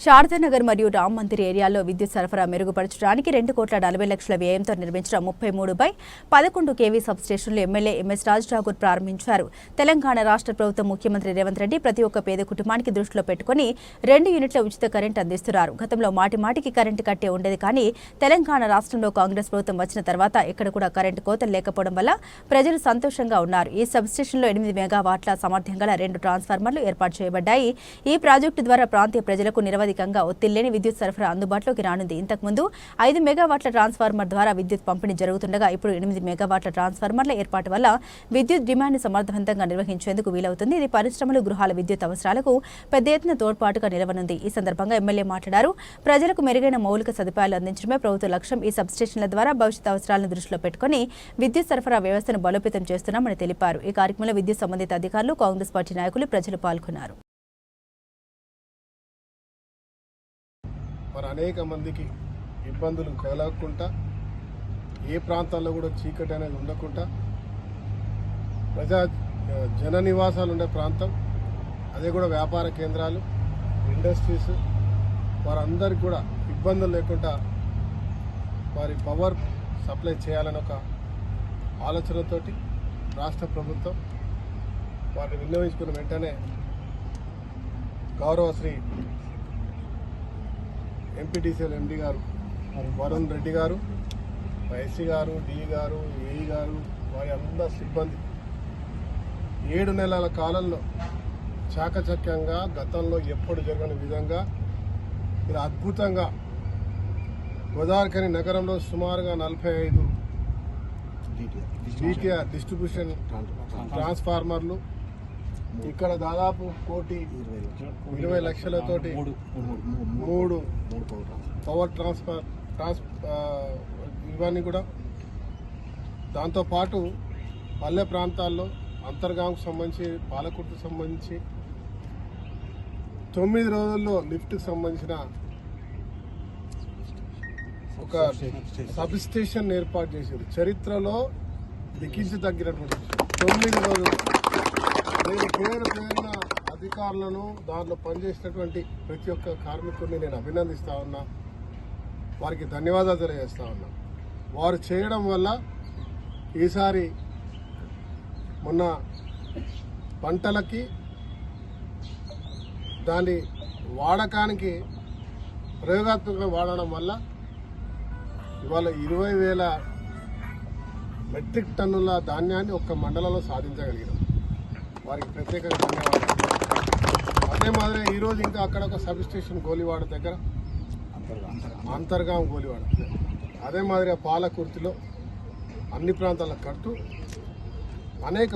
శారదానగర్ మరియు రామ్ మందిర్ ఏరియాలో విద్యుత్ సరఫరా మెరుగుపరచడానికి 2,40,00,000 వ్యయంతో నిర్మించిన 33/11 kV సబ్స్టేషన్లు ఎమ్మెల్యే ఎంఎస్ రాజ్ ఠాకూర్ ప్రారంభించారు. తెలంగాణ రాష్ట్ర ప్రభుత్వం ముఖ్యమంత్రి రేవంత్ రెడ్డి ప్రతి ఒక్క పేద కుటుంబానికి దృష్టిలో పెట్టుకుని 2 యూనిట్ల ఉచిత కరెంట్ అందిస్తున్నారు. గతంలో మాటిమాటికి కరెంటు కట్టే ఉండేది, కానీ తెలంగాణ రాష్ట్రంలో కాంగ్రెస్ ప్రభుత్వం వచ్చిన తర్వాత ఎక్కడ కూడా కరెంటు కోతలు లేకపోవడం వల్ల ప్రజలు సంతోషంగా ఉన్నారు. ఈ సబ్స్టేషన్లో 8 మెగావాట్ల సామర్థ్యం గల 2 ట్రాన్స్ఫార్మర్లు ఏర్పాటు చేయబడ్డాయి. ఈ ప్రాజెక్టు ద్వారా ప్రాంతీయ ప్రజలకు నిరవధికంగా ఒత్తిళ్లేని విద్యుత్ సరఫరా అందుబాటులోకి రానుంది. ఇంతకుముందు 5 మెగావాట్ల ట్రాన్స్ఫార్మర్ ద్వారా విద్యుత్ పంపిణీ జరుగుతుండగా ఇప్పుడు 8 మెగావాట్ల ట్రాన్స్ఫార్మర్ల ఏర్పాటు వల్ల విద్యుత్ డిమాండ్ను సమర్థవంతంగా నిర్వహించేందుకు వీలవుతుంది. ఇది పరిశ్రమలు, గృహాల విద్యుత్ అవసరాలకు పెద్ద ఎత్తున తోడ్పాటుగా నిలవనుంది. ఈ సందర్భంగా ఎమ్మెల్యే మాట్లాడారు. ప్రజలకు మెరుగైన మౌలిక సదుపాయాలు అందించడమే ప్రభుత్వ లక్ష్యం. ఈ సబ్స్టేషన్ల ద్వారా భవిష్యత్ అవసరాలను దృష్టిలో పెట్టుకుని విద్యుత్ సరఫరా వ్యవస్థను బలోపేతం చేస్తున్నామని తెలిపారు. ఈ కార్యక్రమంలో విద్యుత్ సంబంధిత అధికారులు, కాంగ్రెస్ పార్టీ నాయకులు, ప్రజలు పాల్గొన్నారు. మరి అనేక మందికి ఇబ్బందులు కలగకుండా, ఏ ప్రాంతాల్లో కూడా చీకటి అనేది ఉండకుండా, జన నివాసాలు ఉండే ప్రాంతం, అదే కూడా వ్యాపార కేంద్రాలు, ఇండస్ట్రీస్, వారందరికీ కూడా ఇబ్బందులు లేకుండా వారి పవర్ సప్లై చేయాలని ఒక ఆలోచనతోటి రాష్ట్ర ప్రభుత్వం వారిని విన్నవించుకున్న వెంటనే గౌరవ శ్రీ ఎంపీటీసీఎల్ ఎండీ గారు వరుణ్ రెడ్డి గారు, ఎస్సీ గారు, డిఈ గారు, ఏఈ గారు, వారి అందరి సిబ్బంది 7 నెలల కాలంలో చాకచక్యంగా, గతంలో ఎప్పుడు జరగని విధంగా ఇలా అద్భుతంగా గోదావరిఖని నగరంలో సుమారుగా 45 DTR డిస్ట్రిబ్యూషన్ ట్రాన్స్ఫార్మర్లు, ఇక్కడ దాదాపు 1,20,00,000తోటి 3 పవర్ ఇవన్నీ కూడా. దాంతోపాటు పల్లె ప్రాంతాల్లో అంతర్గాంకు సంబంధించి, పాలకుర్తికి సంబంధించి 9 రోజుల్లో లిఫ్ట్కి సంబంధించిన ఒక సబ్ స్టేషన్ ఏర్పాటు చేశారు. చరిత్రలో లిఖించదగినటువంటి 9 రోజులు. నేను పేరున అధికారులను, దాంట్లో పనిచేసినటువంటి ప్రతి ఒక్క కార్మికుడిని నేను అభినందిస్తా ఉన్నా, వారికి ధన్యవాదాలు తెలియజేస్తా ఉన్నా. వారు చేయడం వల్ల ఈసారి మొన్న పంటలకి, దాని వాడకానికి ప్రయోగాత్మకంగా వాడడం వల్ల ఇవాళ 20,000 మెట్రిక్ టన్నుల ధాన్యాన్ని ఒక్క మండలంలో సాధించగలిగినాం. వారికి ప్రత్యేకంగా ధన్యవాదాలు. అదే మాదిరి ఈరోజు ఇంకా అక్కడ ఒక సబ్ స్టేషన్ గోలివాడ దగ్గర, అంతర్గాం గోలివాడ, అదే మాదిరిగా పాలకుర్తిలో అన్ని ప్రాంతాలకు కడుతూ అనేక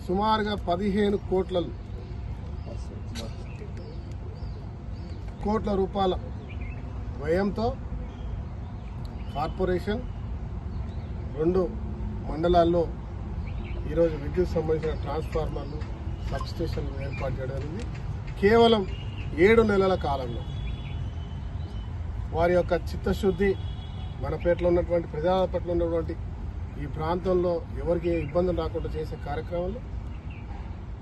సుమారుగా 15 కోట్ల రూపాయల వ్యయంతో కార్పొరేషన్ 2 మండలాల్లో ఈరోజు విద్యుత్ సంబంధించిన ట్రాన్స్ఫార్మర్లు, సబ్ స్టేషన్లు ఏర్పాటు చేయడం జరిగింది. కేవలం 7 నెలల కాలంలో వారి యొక్క చిత్తశుద్ధి, మన పేటలో ఉన్నటువంటి, ప్రజల పట్ల ఉన్నటువంటి ఈ ప్రాంతంలో ఎవరికి ఏ ఇబ్బందులు రాకుండా చేసే కార్యక్రమంలో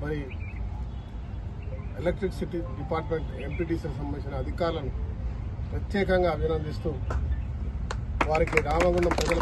మరి ఎలక్ట్రిసిటీ డిపార్ట్మెంట్, ఎంపీటీసీకి సంబంధించిన అధికారులను ప్రత్యేకంగా అభినందిస్తూ వారికి రామగుండం ప్రజల